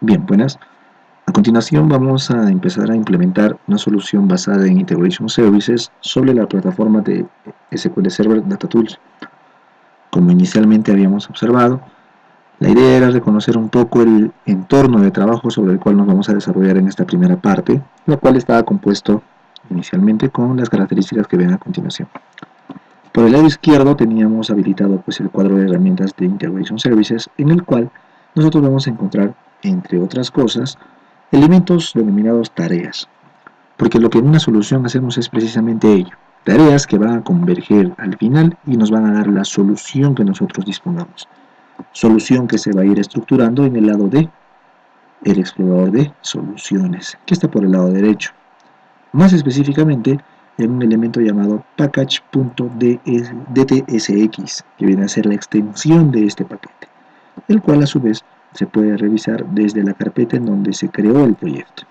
Bien, buenas. A continuación vamos a empezar a implementar una solución basada en Integration Services sobre la plataforma de SQL Server Data Tools. Como inicialmente habíamos observado, la idea era reconocer un poco el entorno de trabajo sobre el cual nos vamos a desarrollar en esta primera parte, la cual estaba compuesto inicialmente con las características que ven a continuación. Por el lado izquierdo teníamos habilitado el cuadro de herramientas de Integration Services, en el cual nosotros vamos a encontrar, entre otras cosas, elementos denominados tareas, porque lo que en una solución hacemos es precisamente ello, tareas que van a converger al final y nos van a dar la solución que nosotros dispongamos, solución que se va a ir estructurando en el lado de el explorador de soluciones, que está por el lado derecho. Más específicamente, en un elemento llamado package.dtsx, que viene a ser la extensión de este paquete, el cual a su vez se puede revisar desde la carpeta en donde se creó el proyecto.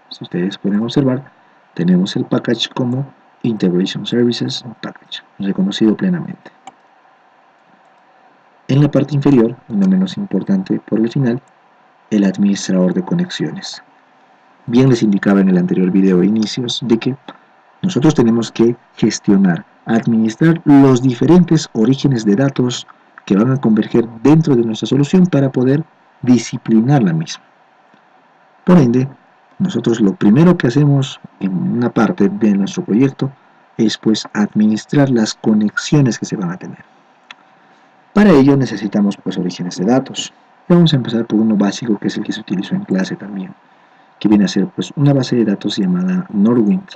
Si ustedes pueden observar, tenemos el package como Integration Services Package, reconocido plenamente. En la parte inferior, no menos importante por el final, el administrador de conexiones. Bien les indicaba en el anterior video de inicios de que nosotros tenemos que gestionar, administrar los diferentes orígenes de datos que van a converger dentro de nuestra solución para poder disciplinar la misma. Por ende, nosotros lo primero que hacemos en una parte de nuestro proyecto es administrar las conexiones que se van a tener. Para ello necesitamos orígenes de datos. Vamos a empezar por uno básico que es el que se utilizó en clase también, que viene a ser una base de datos llamada Norwind.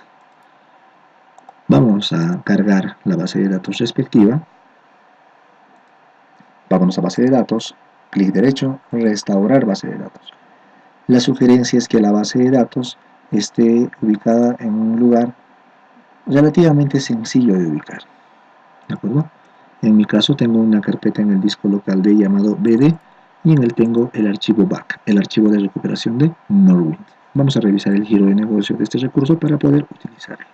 Vamos a cargar la base de datos respectiva. Vámonos a base de datos, clic derecho, restaurar base de datos. La sugerencia es que la base de datos esté ubicada en un lugar relativamente sencillo de ubicar. ¿De acuerdo? En mi caso tengo una carpeta en el disco local de llamado BD y en él tengo el archivo BAC, el archivo de recuperación de Norwind. Vamos a revisar el giro de negocio de este recurso para poder utilizarlo.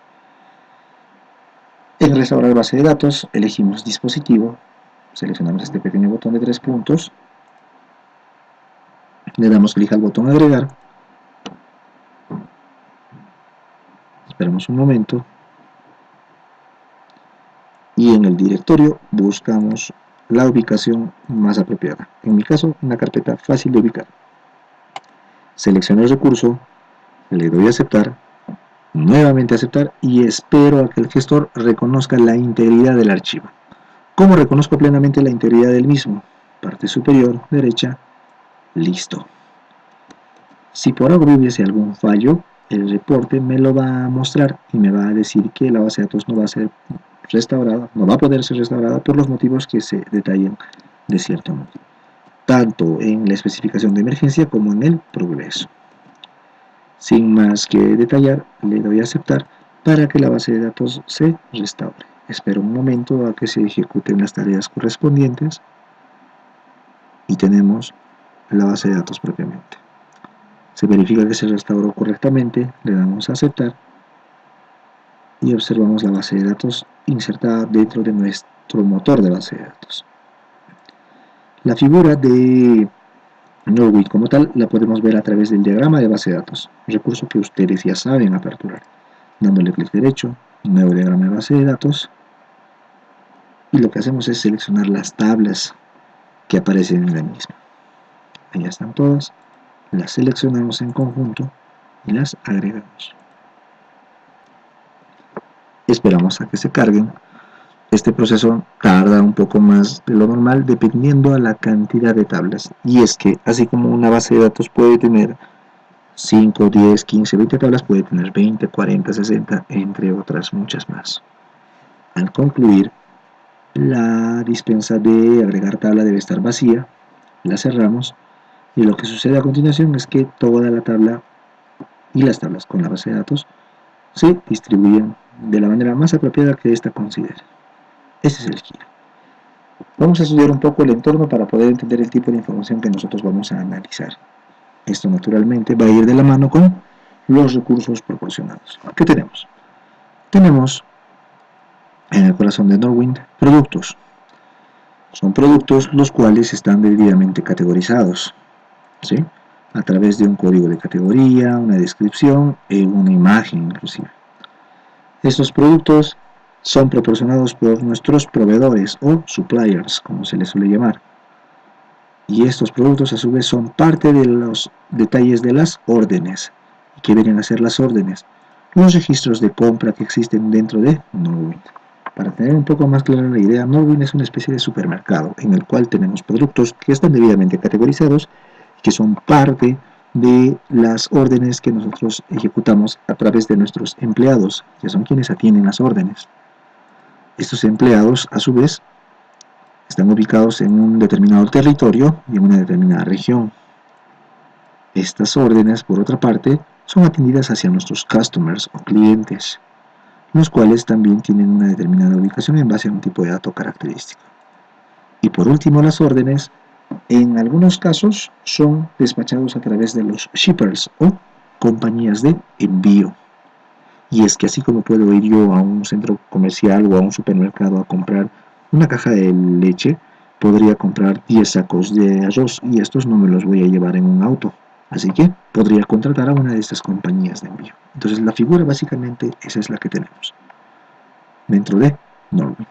En restaurar base de datos elegimos dispositivo, seleccionamos este pequeño botón de 3 puntos, le damos clic al botón agregar, esperamos un momento y en el directorio buscamos la ubicación más apropiada. En mi caso, una carpeta fácil de ubicar. Selecciono el recurso, le doy a aceptar, nuevamente aceptar y espero a que el gestor reconozca la integridad del archivo. ¿Cómo reconozco plenamente la integridad del mismo? Parte superior, derecha, listo. Si por algo hubiese algún fallo, el reporte me lo va a mostrar y me va a decir que la base de datos no va a ser restaurada, no va a poder ser restaurada por los motivos que se detallen de cierto modo, tanto en la especificación de emergencia como en el progreso. Sin más que detallar, le doy a aceptar para que la base de datos se restaure. Espero un momento a que se ejecuten las tareas correspondientes y tenemos la base de datos propiamente. Se verifica que se restauró correctamente, le damos a aceptar y observamos la base de datos insertada dentro de nuestro motor de base de datos. La figura de Norwind como tal la podemos ver a través del diagrama de base de datos, recurso que ustedes ya saben aperturar. Dándole clic derecho, nuevo diagrama de base de datos, y lo que hacemos es seleccionar las tablas que aparecen en la misma. Ahí están todas, las seleccionamos en conjunto y las agregamos. Esperamos a que se carguen. Este proceso tarda un poco más de lo normal dependiendo a la cantidad de tablas. Y es que así como una base de datos puede tener 5, 10, 15, 20 tablas, puede tener 20, 40, 60, entre otras muchas más. Al concluir, la dispensa de agregar tabla debe estar vacía, la cerramos y lo que sucede a continuación es que toda la tabla y las tablas con la base de datos se distribuyen de la manera más apropiada que ésta considere. Este es el giro. Vamos a estudiar un poco el entorno para poder entender el tipo de información que nosotros vamos a analizar. Esto naturalmente va a ir de la mano con los recursos proporcionados. ¿Qué tenemos? Tenemos en el corazón de Norwind productos. Son productos los cuales están debidamente categorizados, ¿sí? a través de un código de categoría, una descripción y una imagen inclusive. Estos productos son proporcionados por nuestros proveedores o suppliers, como se les suele llamar. Y estos productos a su vez son parte de los detalles de las órdenes. ¿Y qué vienen a ser las órdenes? Los registros de compra que existen dentro de Norwind. Para tener un poco más clara la idea, Norwind es una especie de supermercado en el cual tenemos productos que están debidamente categorizados y que son parte de las órdenes que nosotros ejecutamos a través de nuestros empleados, que son quienes atienden las órdenes. Estos empleados, a su vez, están ubicados en un determinado territorio y en una determinada región. Estas órdenes, por otra parte, son atendidas hacia nuestros customers o clientes, los cuales también tienen una determinada ubicación en base a un tipo de dato característico. Y por último, las órdenes, en algunos casos, son despachados a través de los shippers o compañías de envío. Y es que así como puedo ir yo a un centro comercial o a un supermercado a comprar una caja de leche, podría comprar 10 sacos de arroz y estos no me los voy a llevar en un auto. Así que podría contratar a una de estas compañías de envío. Entonces la figura básicamente esa es la que tenemos dentro de Norwind.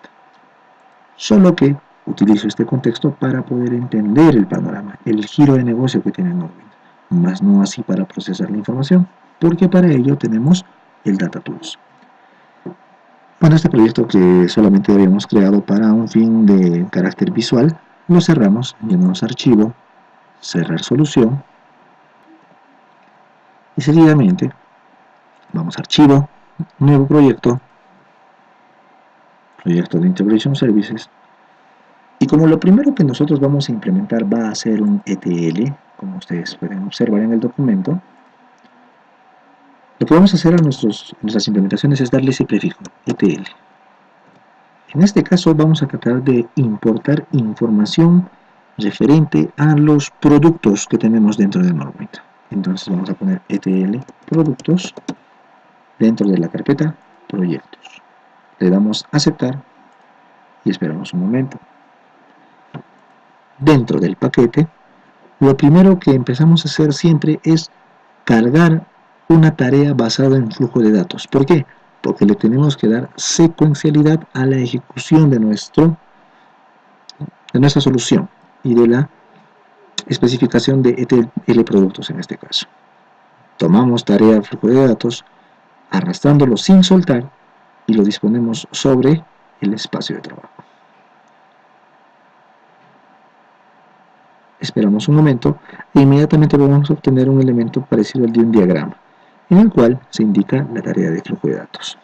Solo que utilizo este contexto para poder entender el panorama, el giro de negocio que tiene Norwind, más no así para procesar la información, porque para ello tenemos el Data Tools. Bueno, este proyecto que solamente habíamos creado para un fin de carácter visual, lo cerramos, llenamos archivo, cerrar solución, y seguidamente vamos a archivo, nuevo proyecto, proyecto de Integration Services, y como lo primero que nosotros vamos a implementar va a ser un ETL, como ustedes pueden observar en el documento, lo que vamos a hacer a nuestras implementaciones es darle ese prefijo, ETL. En este caso vamos a tratar de importar información referente a los productos que tenemos dentro de Norwind. Entonces vamos a poner ETL productos dentro de la carpeta proyectos. Le damos aceptar y esperamos un momento. Dentro del paquete, lo primero que empezamos a hacer siempre es cargar una tarea basada en flujo de datos. ¿Por qué? Porque le tenemos que dar secuencialidad a la ejecución de nuestra solución y de la especificación de ETL productos en este caso. Tomamos tarea flujo de datos, arrastrándolo sin soltar y lo disponemos sobre el espacio de trabajo. Esperamos un momento e inmediatamente vamos a obtener un elemento parecido al de un diagrama, en el cual se indica la tarea de flujo de datos.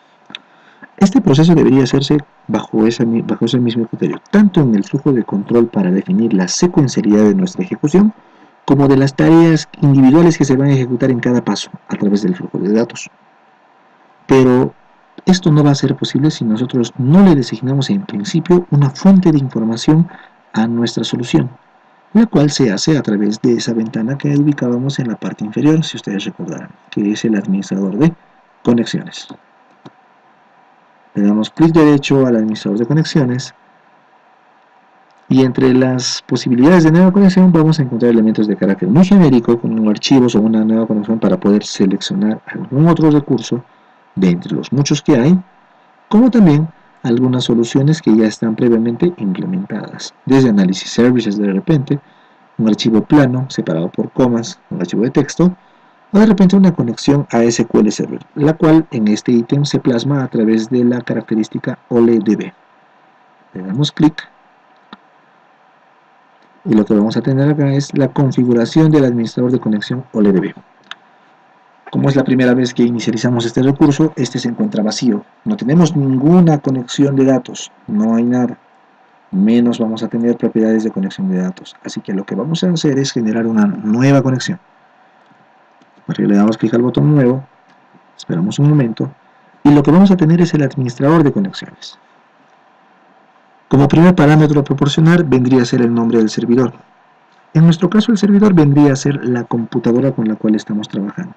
Este proceso debería hacerse bajo ese mismo criterio, tanto en el flujo de control para definir la secuencialidad de nuestra ejecución, como de las tareas individuales que se van a ejecutar en cada paso a través del flujo de datos. Pero esto no va a ser posible si nosotros no le designamos en principio una fuente de información a nuestra solución, la cual se hace a través de esa ventana que ubicábamos en la parte inferior, si ustedes recordarán, que es el administrador de conexiones. Le damos clic derecho al administrador de conexiones y entre las posibilidades de nueva conexión vamos a encontrar elementos de carácter muy genérico como archivos o una nueva conexión para poder seleccionar algún otro recurso de entre los muchos que hay, como también algunas soluciones que ya están previamente implementadas, desde análisis services de repente, un archivo plano separado por comas, un archivo de texto, o de repente una conexión a SQL Server, la cual en este ítem se plasma a través de la característica OLEDB. Le damos clic y lo que vamos a tener acá es la configuración del administrador de conexión OLEDB. Como es la primera vez que inicializamos este recurso, este se encuentra vacío. No tenemos ninguna conexión de datos, no hay nada. Menos vamos a tener propiedades de conexión de datos. Así que lo que vamos a hacer es generar una nueva conexión. Le damos clic al botón nuevo, esperamos un momento, y lo que vamos a tener es el administrador de conexiones. Como primer parámetro a proporcionar vendría a ser el nombre del servidor. En nuestro caso el servidor vendría a ser la computadora con la cual estamos trabajando.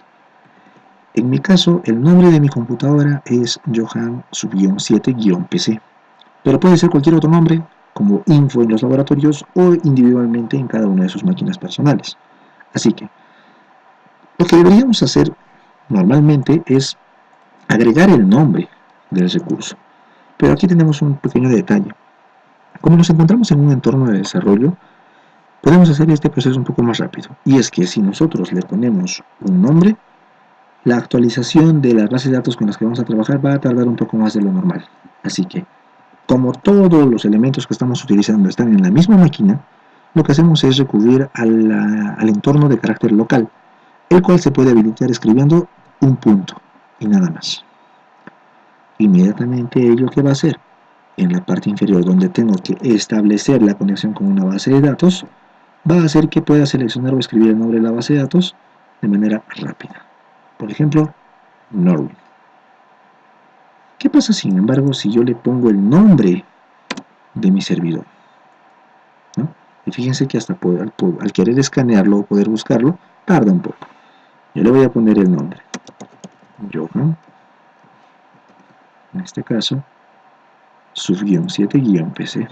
En mi caso, el nombre de mi computadora es Johan-7-PC, pero puede ser cualquier otro nombre, como info en los laboratorios o individualmente en cada una de sus máquinas personales. Así que, Lo que deberíamos hacer normalmente es agregar el nombre del recurso. Pero aquí tenemos un pequeño detalle. Como nos encontramos en un entorno de desarrollo, podemos hacer este proceso un poco más rápido. Y es que si nosotros le ponemos un nombre, la actualización de las bases de datos con las que vamos a trabajar va a tardar un poco más de lo normal. Así que, como todos los elementos que estamos utilizando están en la misma máquina, lo que hacemos es recurrir al entorno de carácter local, el cual se puede habilitar escribiendo un punto y nada más. Inmediatamente ello que va a hacer, en la parte inferior donde tengo que establecer la conexión con una base de datos, va a hacer que pueda seleccionar o escribir el nombre de la base de datos de manera rápida. Por ejemplo, Norwin. ¿Qué pasa, sin embargo, si yo le pongo el nombre de mi servidor? ¿No? Y fíjense que hasta al querer escanearlo o poder buscarlo, tarda un poco. Yo le voy a poner el nombre. Johan. En este caso, sub-7-PC.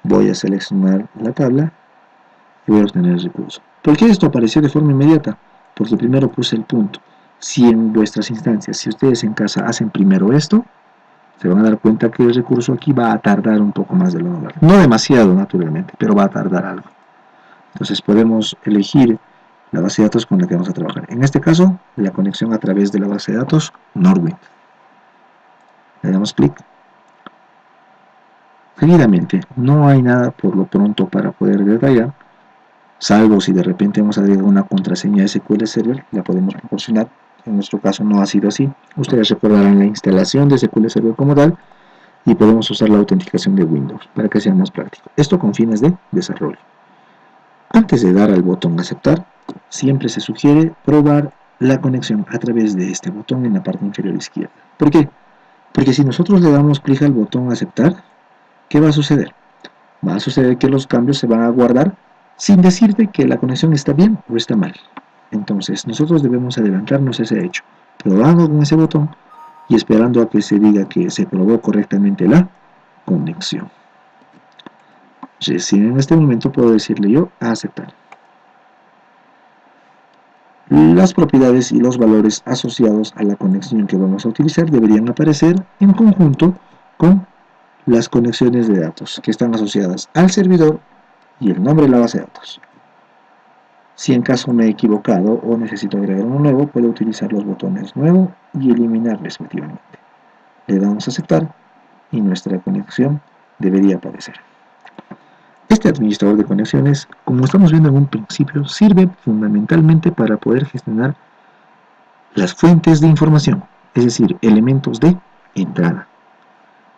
Voy a seleccionar la tabla y voy a obtener el recurso. ¿Por qué esto apareció de forma inmediata? Porque primero puse el punto. Si en vuestras instancias, si ustedes en casa hacen primero esto, se van a dar cuenta que el recurso aquí va a tardar un poco más de lo normal. No demasiado, naturalmente, pero va a tardar algo. Entonces podemos elegir la base de datos con la que vamos a trabajar. En este caso, la conexión a través de la base de datos Norwin. Le damos clic. Seguidamente, no hay nada por lo pronto para poder detallar, salvo si de repente hemos agregado una contraseña SQL Server, la podemos proporcionar. En nuestro caso no ha sido así. Ustedes recordarán la instalación de SQL Server como tal y podemos usar la autenticación de Windows para que sea más práctico. Esto con fines de desarrollo. Antes de dar al botón aceptar, siempre se sugiere probar la conexión a través de este botón en la parte inferior izquierda. ¿Por qué? Porque si nosotros le damos clic al botón aceptar, ¿qué va a suceder? Va a suceder que los cambios se van a guardar sin decirte que la conexión está bien o está mal. Entonces nosotros debemos adelantarnos ese hecho, probando con ese botón y esperando a que se diga que se probó correctamente la conexión. Recién en este momento puedo decirle yo a aceptar. Las propiedades y los valores asociados a la conexión que vamos a utilizar deberían aparecer en conjunto con las conexiones de datos que están asociadas al servidor y el nombre de la base de datos. Si en caso me he equivocado o necesito agregar uno nuevo, puedo utilizar los botones nuevo y eliminar respectivamente. Le damos a aceptar y nuestra conexión debería aparecer. Este administrador de conexiones, como estamos viendo en un principio, sirve fundamentalmente para poder gestionar las fuentes de información, es decir, elementos de entrada.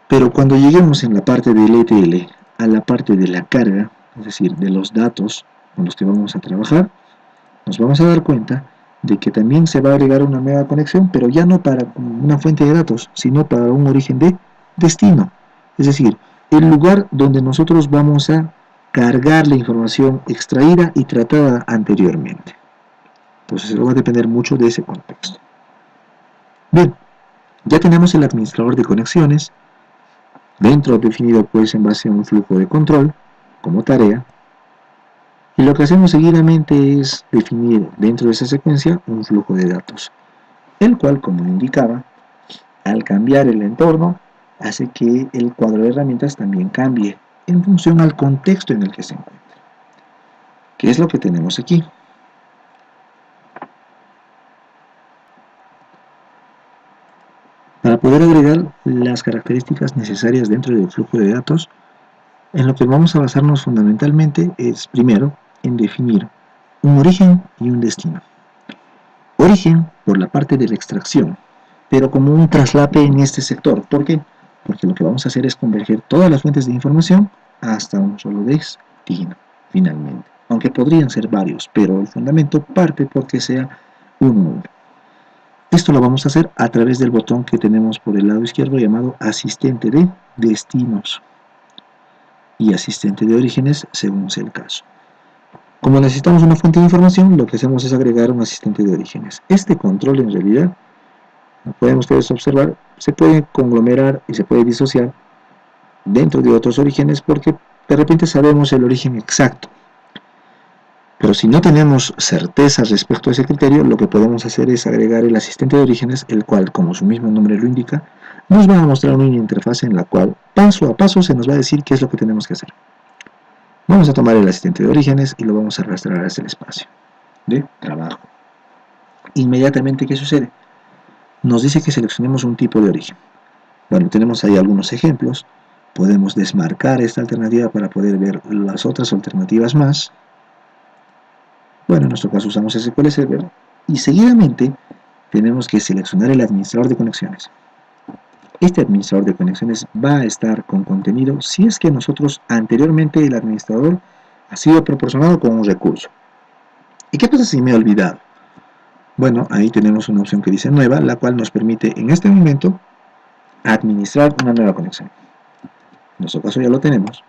Pero cuando lleguemos en la parte del ETL a la parte de la carga, es decir, de los datos con los que vamos a trabajar, nos vamos a dar cuenta de que también se va a agregar una nueva conexión, pero ya no para una fuente de datos, sino para un origen de destino. Es decir, el lugar donde nosotros vamos a cargar la información extraída y tratada anteriormente. Entonces, eso va a depender mucho de ese contexto. Bien, ya tenemos el administrador de conexiones, dentro definido pues en base a un flujo de control, como tarea, y lo que hacemos seguidamente es definir dentro de esa secuencia un flujo de datos, el cual, como indicaba, al cambiar el entorno, hace que el cuadro de herramientas también cambie en función al contexto en el que se encuentra. ¿Qué es lo que tenemos aquí? Para poder agregar las características necesarias dentro del flujo de datos, en lo que vamos a basarnos fundamentalmente es, primero, en definir un origen y un destino. Origen por la parte de la extracción, pero como un traslape en este sector. ¿Por qué? Porque lo que vamos a hacer es converger todas las fuentes de información hasta un solo destino, finalmente. Aunque podrían ser varios, pero el fundamento parte porque sea uno. Esto lo vamos a hacer a través del botón que tenemos por el lado izquierdo llamado asistente de destinos y asistente de orígenes según sea el caso. Como necesitamos una fuente de información, lo que hacemos es agregar un asistente de orígenes. Este control en realidad, como pueden ustedes observar, se puede conglomerar y se puede disociar dentro de otros orígenes porque de repente sabemos el origen exacto. Pero si no tenemos certeza respecto a ese criterio, lo que podemos hacer es agregar el asistente de orígenes, el cual, como su mismo nombre lo indica, nos va a mostrar una interfaz en la cual paso a paso se nos va a decir qué es lo que tenemos que hacer. Vamos a tomar el asistente de orígenes y lo vamos a arrastrar hacia el espacio de trabajo. Inmediatamente, ¿qué sucede? Nos dice que seleccionemos un tipo de origen. Bueno, tenemos ahí algunos ejemplos. Podemos desmarcar esta alternativa para poder ver las otras alternativas más. Bueno, en nuestro caso usamos SQL Server. Y seguidamente tenemos que seleccionar el administrador de conexiones. Este administrador de conexiones va a estar con contenido si es que nosotros anteriormente el administrador ha sido proporcionado con un recurso. ¿Y qué pasa si me he olvidado? Bueno, ahí tenemos una opción que dice nueva, la cual nos permite en este momento administrar una nueva conexión. En nuestro caso ya lo tenemos,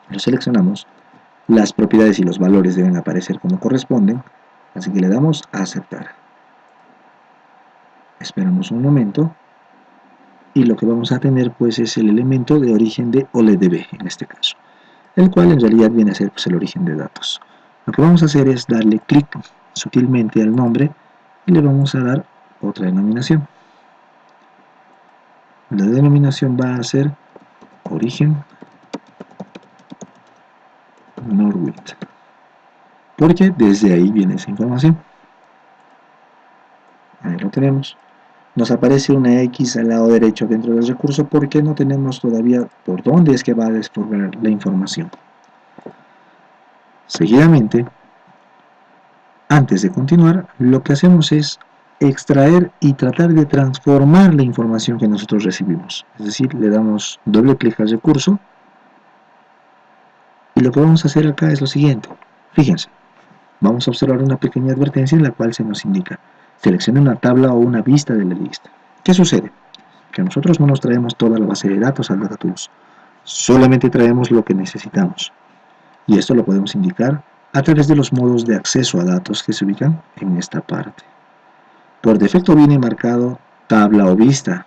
lo seleccionamos, las propiedades y los valores deben aparecer como corresponden, así que le damos a aceptar. Esperamos un momento y lo que vamos a tener pues es el elemento de origen de OLEDB en este caso, el cual en realidad viene a ser pues, el origen de datos. Lo que vamos a hacer es darle clic sutilmente al nombre y le vamos a dar otra denominación. La denominación va a ser origen Norwit, porque desde ahí viene esa información. Ahí lo tenemos. Nos aparece una X al lado derecho dentro del recurso porque no tenemos todavía por dónde es que va a descargar la información. Seguidamente, antes de continuar, lo que hacemos es extraer y tratar de transformar la información que nosotros recibimos. Es decir, le damos doble clic al recurso y lo que vamos a hacer acá es lo siguiente. Fíjense, vamos a observar una pequeña advertencia en la cual se nos indica: seleccione una tabla o una vista de la lista. ¿Qué sucede? Que nosotros no nos traemos toda la base de datos al DataTools, solamente traemos lo que necesitamos. Y esto lo podemos indicar a través de los modos de acceso a datos que se ubican en esta parte. Por defecto viene marcado tabla o vista,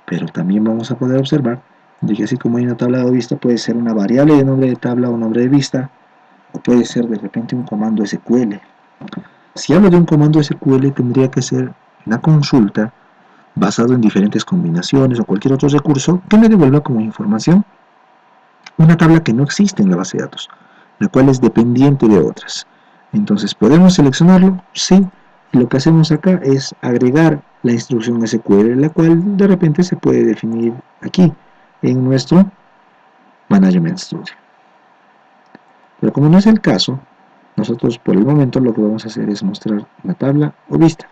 pero también vamos a poder observar de que así como hay una tabla o vista, puede ser una variable de nombre de tabla o nombre de vista, o puede ser de repente un comando SQL. Si hablo de un comando SQL, tendría que ser una consulta basado en diferentes combinaciones o cualquier otro recurso que me devuelva como información una tabla que no existe en la base de datos, la cual es dependiente de otras. Entonces, ¿podemos seleccionarlo? Sí. Lo que hacemos acá es agregar la instrucción SQL, la cual de repente se puede definir aquí, en nuestro Management Studio. Pero como no es el caso, nosotros por el momento lo que vamos a hacer es mostrar una tabla o vista.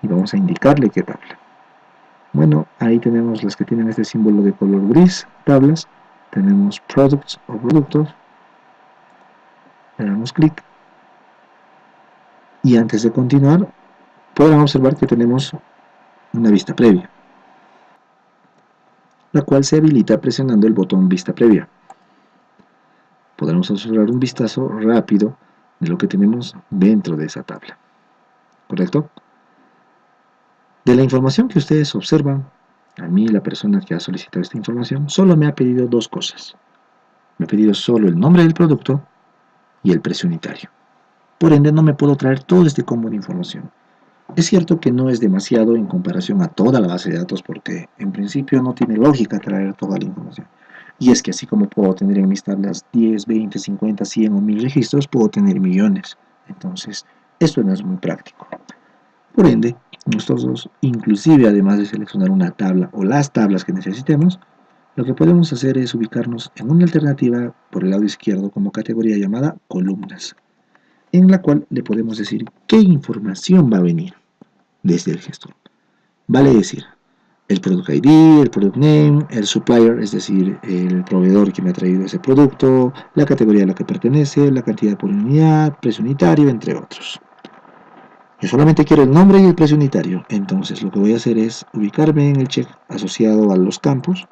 Y vamos a indicarle qué tabla. Bueno, ahí tenemos las que tienen este símbolo de color gris, tablas. Tenemos products o productos. Le damos clic. Y antes de continuar, podrán observar que tenemos una vista previa, la cual se habilita presionando el botón vista previa. Podremos observar un vistazo rápido de lo que tenemos dentro de esa tabla. ¿Correcto? De la información que ustedes observan, a mí, la persona que ha solicitado esta información, solo me ha pedido dos cosas. Me ha pedido solo el nombre del producto y el precio unitario. Por ende, no me puedo traer todo este combo de información. Es cierto que no es demasiado en comparación a toda la base de datos porque en principio no tiene lógica traer toda la información. Y es que así como puedo tener en mis tablas 10, 20, 50, 100 o 1000 registros, puedo tener millones. Entonces, esto no es muy práctico. Por ende, nosotros, inclusive además de seleccionar una tabla o las tablas que necesitemos, lo que podemos hacer es ubicarnos en una alternativa por el lado izquierdo como categoría llamada columnas, en la cual le podemos decir qué información va a venir desde el gestor. Vale decir, el Product ID, el Product Name, el Supplier, es decir, el proveedor que me ha traído ese producto, la categoría a la que pertenece, la cantidad por unidad, precio unitario, entre otros. Yo solamente quiero el nombre y el precio unitario, entonces lo que voy a hacer es ubicarme en el check asociado a los campos,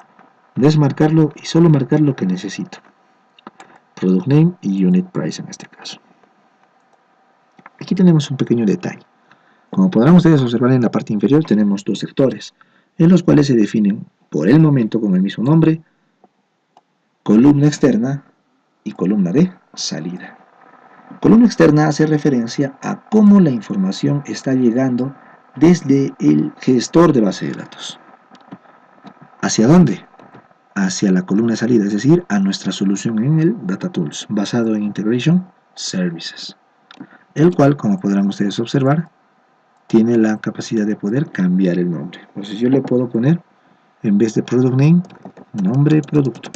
desmarcarlo y solo marcar lo que necesito. Product Name y Unit Price en este caso. Aquí tenemos un pequeño detalle. Como podrán ustedes observar en la parte inferior tenemos dos sectores, en los cuales se definen por el momento con el mismo nombre, columna externa y columna de salida. Columna externa hace referencia a cómo la información está llegando desde el gestor de base de datos. ¿Hacia dónde? Hacia la columna de salida, es decir, a nuestra solución en el Data Tools, basado en Integration Services, el cual, como podrán ustedes observar, tiene la capacidad de poder cambiar el nombre. Entonces yo le puedo poner, en vez de Product Name, nombre producto,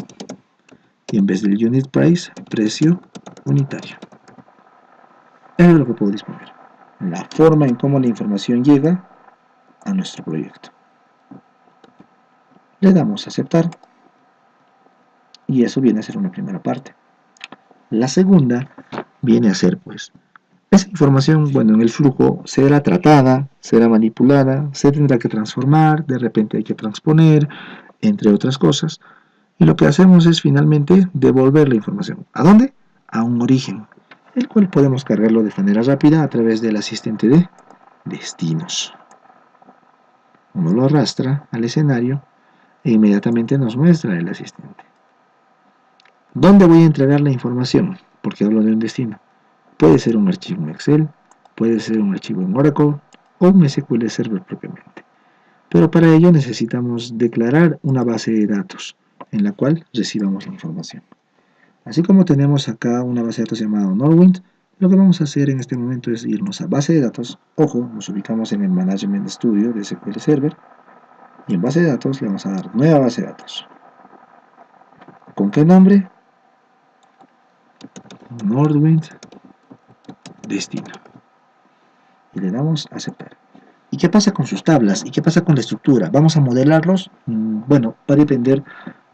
y en vez del Unit Price, precio unitario. Eso es lo que puedo disponer. La forma en cómo la información llega a nuestro proyecto. Le damos a aceptar y eso viene a ser una primera parte. La segunda viene a ser, pues, esa información, bueno, en el flujo será tratada, será manipulada, se tendrá que transformar, de repente hay que transponer, entre otras cosas. Y lo que hacemos es finalmente devolver la información. ¿A dónde? A un origen, el cual podemos cargarlo de manera rápida a través del asistente de destinos. Uno lo arrastra al escenario e inmediatamente nos muestra el asistente. ¿Dónde voy a entregar la información? Porque hablo de un destino. Puede ser un archivo en Excel, puede ser un archivo en Oracle o un SQL Server propiamente. Pero para ello necesitamos declarar una base de datos en la cual recibamos la información. Así como tenemos acá una base de datos llamada Norwind, lo que vamos a hacer en este momento es irnos a base de datos. Ojo, nos ubicamos en el Management Studio de SQL Server y en base de datos le vamos a dar nueva base de datos. ¿Con qué nombre? Norwind destino. Y le damos a aceptar. ¿Y qué pasa con sus tablas? ¿Y qué pasa con la estructura? ¿Vamos a modelarlos? Bueno, va a depender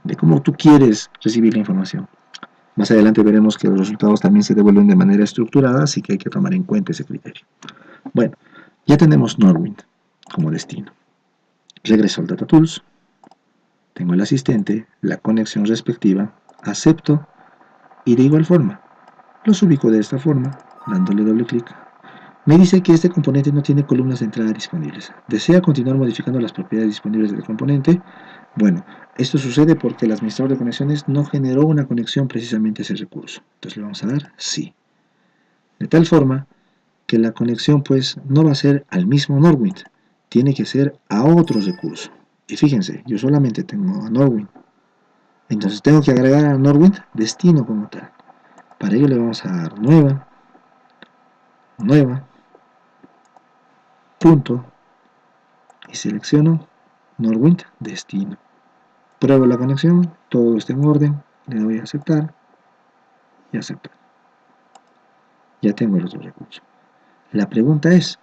de cómo tú quieres recibir la información. Más adelante veremos que los resultados también se devuelven de manera estructurada, así que hay que tomar en cuenta ese criterio. Bueno, ya tenemos Norwind como destino. Regreso al Data Tools, tengo el asistente, la conexión respectiva, acepto y de igual forma los ubico de esta forma, dándole doble clic. Me dice que este componente no tiene columnas de entrada disponibles. ¿Desea continuar modificando las propiedades disponibles del componente? Bueno, esto sucede porque el administrador de conexiones no generó una conexión precisamente a ese recurso. Entonces le vamos a dar sí. De tal forma que la conexión pues no va a ser al mismo Norwind, tiene que ser a otro recurso. Y fíjense, yo solamente tengo a Norwind. Entonces tengo que agregar a Norwind destino como tal. Para ello le vamos a dar nueva, punto, y selecciono Norwind destino. Pruebo la conexión, todo está en orden, le doy a aceptar y aceptar. Ya tengo el otro recurso. La pregunta es,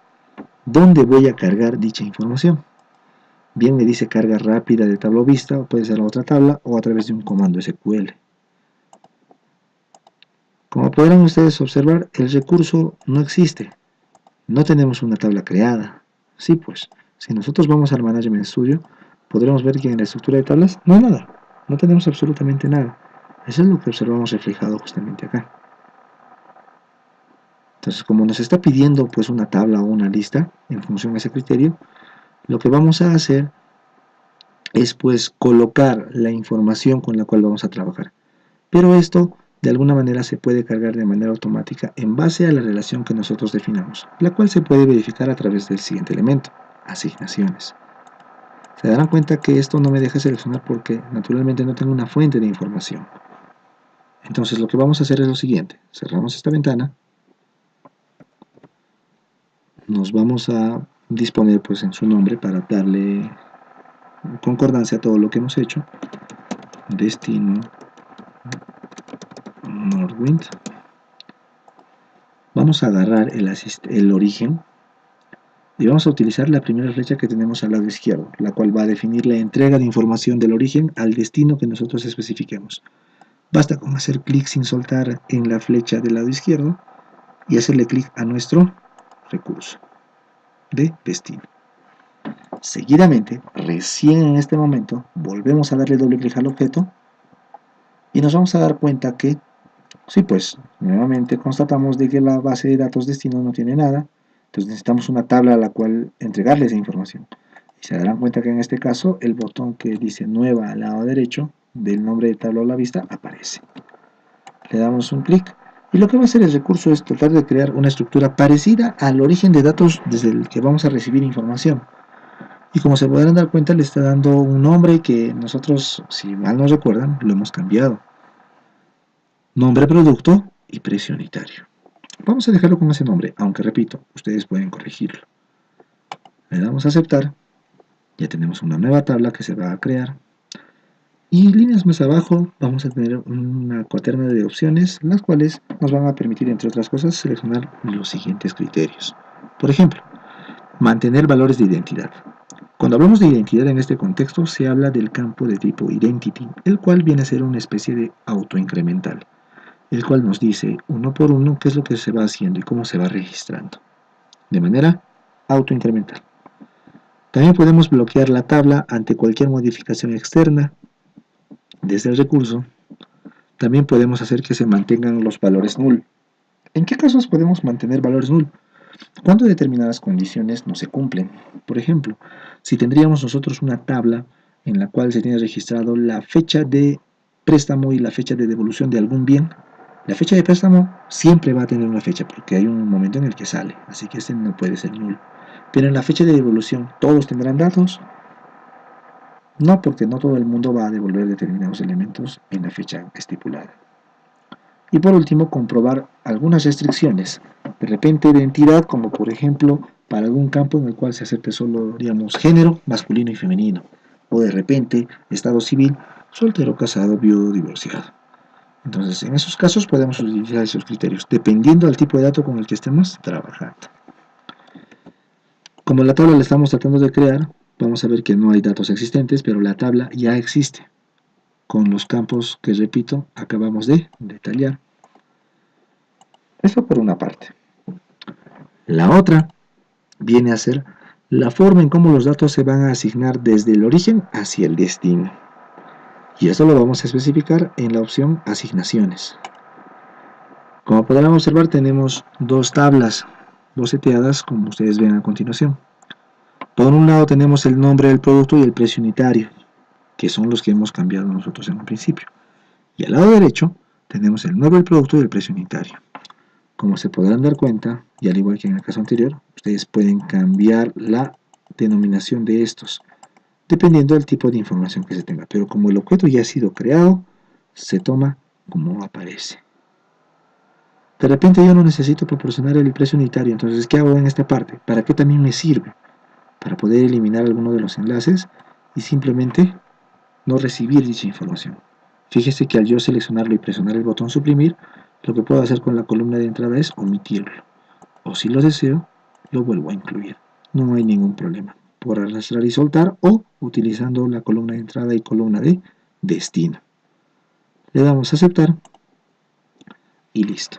¿dónde voy a cargar dicha información? Bien me dice carga rápida de tabla o vista, o puede ser la otra tabla, o a través de un comando SQL. Como podrán ustedes observar, el recurso no existe. No tenemos una tabla creada. Sí, pues, si nosotros vamos al Management Studio, podremos ver que en la estructura de tablas no hay nada. No tenemos absolutamente nada. Eso es lo que observamos reflejado justamente acá. Entonces, como nos está pidiendo pues una tabla o una lista en función a ese criterio, lo que vamos a hacer es pues colocar la información con la cual vamos a trabajar. Pero esto de alguna manera se puede cargar de manera automática en base a la relación que nosotros definamos, la cual se puede verificar a través del siguiente elemento, asignaciones. Se darán cuenta que esto no me deja seleccionar porque naturalmente no tengo una fuente de información. Entonces lo que vamos a hacer es lo siguiente, cerramos esta ventana, nos vamos a disponer pues en su nombre para darle concordancia a todo lo que hemos hecho, destino Norwind. Vamos a agarrar el origen y vamos a utilizar la primera flecha que tenemos al lado izquierdo, la cual va a definir la entrega de información del origen al destino que nosotros especifiquemos. Basta con hacer clic sin soltar en la flecha del lado izquierdo y hacerle clic a nuestro recurso de destino. Seguidamente, recién en este momento, volvemos a darle doble clic al objeto y nos vamos a dar cuenta que, sí, pues, nuevamente constatamos de que la base de datos destino no tiene nada, entonces necesitamos una tabla a la cual entregarle esa información. Y se darán cuenta que en este caso el botón que dice nueva al lado derecho del nombre de tabla o la vista aparece. Le damos un clic Y lo que va a hacer el recurso es tratar de crear una estructura parecida al origen de datos desde el que vamos a recibir información. Y como se podrán dar cuenta, le está dando un nombre que nosotros, si mal no recuerdan, lo hemos cambiado. Nombre producto y precio unitario. Vamos a dejarlo con ese nombre, aunque repito, ustedes pueden corregirlo. Le damos a aceptar. Ya tenemos una nueva tabla que se va a crear. Y líneas más abajo vamos a tener una cuaterna de opciones, las cuales nos van a permitir, entre otras cosas, seleccionar los siguientes criterios. Por ejemplo, mantener valores de identidad. Cuando hablamos de identidad en este contexto, se habla del campo de tipo identity, el cual viene a ser una especie de autoincremental, el cual nos dice uno por uno qué es lo que se va haciendo y cómo se va registrando, de manera autoincremental. También podemos bloquear la tabla ante cualquier modificación externa desde el recurso. También podemos hacer que se mantengan los valores null. ¿En qué casos podemos mantener valores null? Cuando determinadas condiciones no se cumplen. Por ejemplo, si tendríamos nosotros una tabla en la cual se tiene registrado la fecha de préstamo y la fecha de devolución de algún bien, la fecha de préstamo siempre va a tener una fecha porque hay un momento en el que sale, así que este no puede ser nulo. Pero en la fecha de devolución, ¿todos tendrán datos? No, porque no todo el mundo va a devolver determinados elementos en la fecha estipulada. Y por último, comprobar algunas restricciones, de repente de entidad, como por ejemplo para algún campo en el cual se acepte solo, digamos, género, masculino y femenino, o de repente estado civil, soltero, casado, viudo, divorciado. Entonces, en esos casos podemos utilizar esos criterios, dependiendo del tipo de dato con el que estemos trabajando. Como la tabla la estamos tratando de crear, vamos a ver que no hay datos existentes, pero la tabla ya existe, con los campos que, repito, acabamos de detallar. Eso por una parte. La otra viene a ser la forma en cómo los datos se van a asignar desde el origen hacia el destino. Y eso lo vamos a especificar en la opción Asignaciones. Como podrán observar, tenemos dos tablas boceteadas, como ustedes ven a continuación. Por un lado tenemos el nombre del producto y el precio unitario, que son los que hemos cambiado nosotros en un principio. Y al lado derecho tenemos el nombre del producto y el precio unitario. Como se podrán dar cuenta, y al igual que en el caso anterior, ustedes pueden cambiar la denominación de estos, dependiendo del tipo de información que se tenga. Pero como el objeto ya ha sido creado, se toma como aparece. De repente yo no necesito proporcionar el precio unitario, entonces ¿qué hago en esta parte? ¿Para qué también me sirve? Para poder eliminar alguno de los enlaces y simplemente no recibir dicha información. Fíjese que al yo seleccionarlo y presionar el botón suprimir, lo que puedo hacer con la columna de entrada es omitirlo. O si lo deseo, lo vuelvo a incluir. No hay ningún problema. Por arrastrar y soltar o utilizando la columna de entrada y columna de destino. Le damos a aceptar y listo.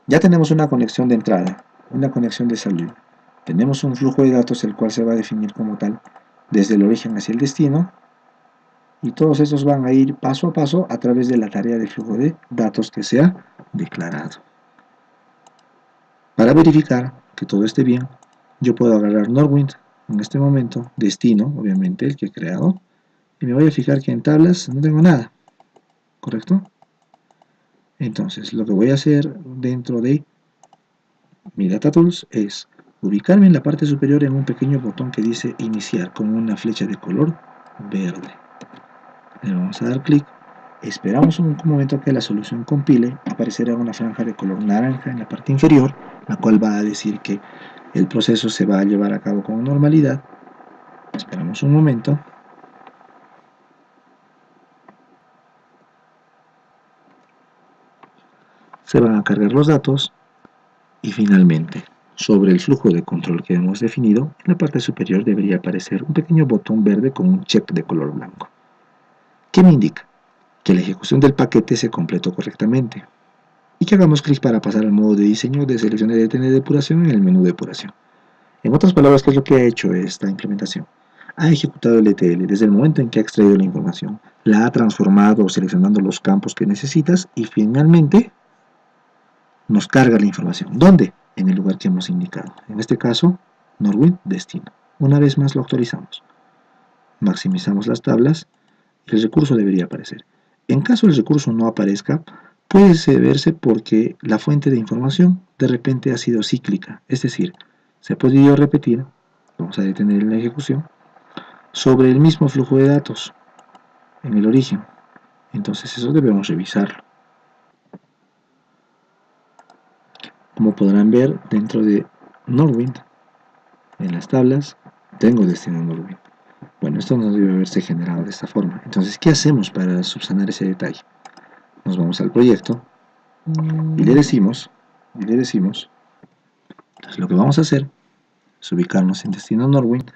Ya tenemos una conexión de entrada, una conexión de salida. Tenemos un flujo de datos el cual se va a definir como tal desde el origen hacia el destino. Y todos estos van a ir paso a paso a través de la tarea de flujo de datos que se ha declarado. Para verificar que todo esté bien, yo puedo agarrar Norwind en este momento, destino, obviamente, el que he creado, y me voy a fijar que en tablas no tengo nada, ¿correcto? Entonces, lo que voy a hacer dentro de mi Data Tools es ubicarme en la parte superior en un pequeño botón que dice Iniciar con una flecha de color verde. Le vamos a dar clic. Esperamos un momento que la solución compile, aparecerá una franja de color naranja en la parte inferior, la cual va a decir que el proceso se va a llevar a cabo con normalidad. Esperamos un momento. Se van a cargar los datos y finalmente, sobre el flujo de control que hemos definido, en la parte superior debería aparecer un pequeño botón verde con un check de color blanco. ¿Qué me indica? Que la ejecución del paquete se completó correctamente y que hagamos clic para pasar al modo de diseño de selección de depuración en el menú de depuración. En otras palabras, ¿qué es lo que ha hecho esta implementación? Ha ejecutado el ETL desde el momento en que ha extraído la información, la ha transformado seleccionando los campos que necesitas y finalmente nos carga la información. ¿Dónde? En el lugar que hemos indicado. En este caso, Norwind destino. Una vez más lo actualizamos. Maximizamos las tablas y el recurso debería aparecer. En caso el recurso no aparezca, Puede verse porque la fuente de información de repente ha sido cíclica, es decir, se ha podido repetir, vamos a detener la ejecución, sobre el mismo flujo de datos en el origen. Entonces eso debemos revisarlo. Como podrán ver dentro de Norwind, en las tablas, tengo destino Norwind. Bueno, esto no debe haberse generado de esta forma. Entonces, ¿qué hacemos para subsanar ese detalle? Nos vamos al proyecto y le decimos, entonces lo que vamos a hacer es ubicarnos en destino Norwind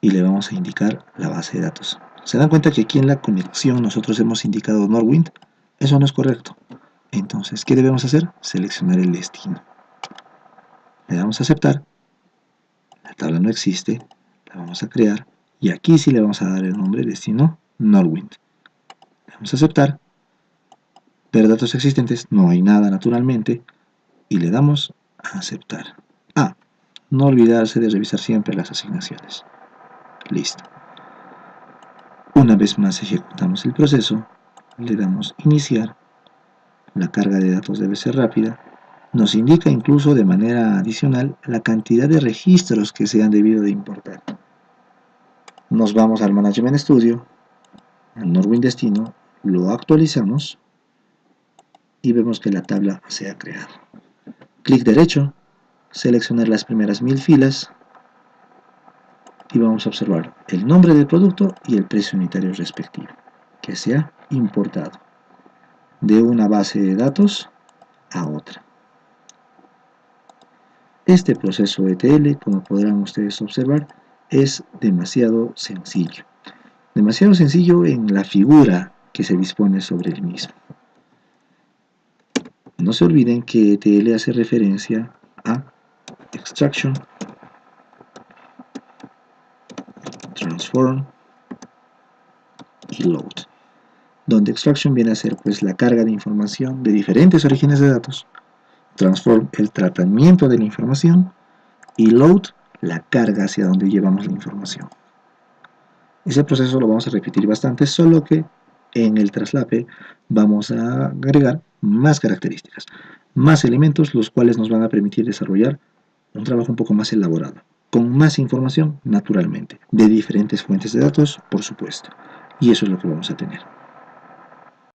y le vamos a indicar la base de datos. ¿Se dan cuenta que aquí en la conexión nosotros hemos indicado Norwind? Eso no es correcto. Entonces, ¿qué debemos hacer? Seleccionar el destino. Le damos a aceptar. La tabla no existe. La vamos a crear. Y aquí sí le vamos a dar el nombre destino Norwind. Le damos a aceptar. Ver datos existentes. No hay nada naturalmente. Y le damos a aceptar. No olvidarse de revisar siempre las asignaciones. Listo. Una vez más ejecutamos el proceso. Le damos iniciar. La carga de datos debe ser rápida. Nos indica incluso de manera adicional la cantidad de registros que se han debido de importar. Nos vamos al Management Studio, al Norwind Destino, lo actualizamos y vemos que la tabla se ha creado. Clic derecho, seleccionar las primeras 1000 filas y vamos a observar el nombre del producto y el precio unitario respectivo que se ha importado de una base de datos a otra. Este proceso ETL, como podrán ustedes observar, es demasiado sencillo. Demasiado sencillo en la figura que se dispone sobre el mismo. No se olviden que ETL hace referencia a Extraction, Transform y Load, donde Extraction viene a ser pues la carga de información de diferentes orígenes de datos, Transform el tratamiento de la información y Load la carga hacia donde llevamos la información. Ese proceso lo vamos a repetir bastante, solo que en el traslape vamos a agregar más características, más elementos, los cuales nos van a permitir desarrollar un trabajo un poco más elaborado, con más información naturalmente, de diferentes fuentes de datos, por supuesto. Y eso es lo que vamos a tener.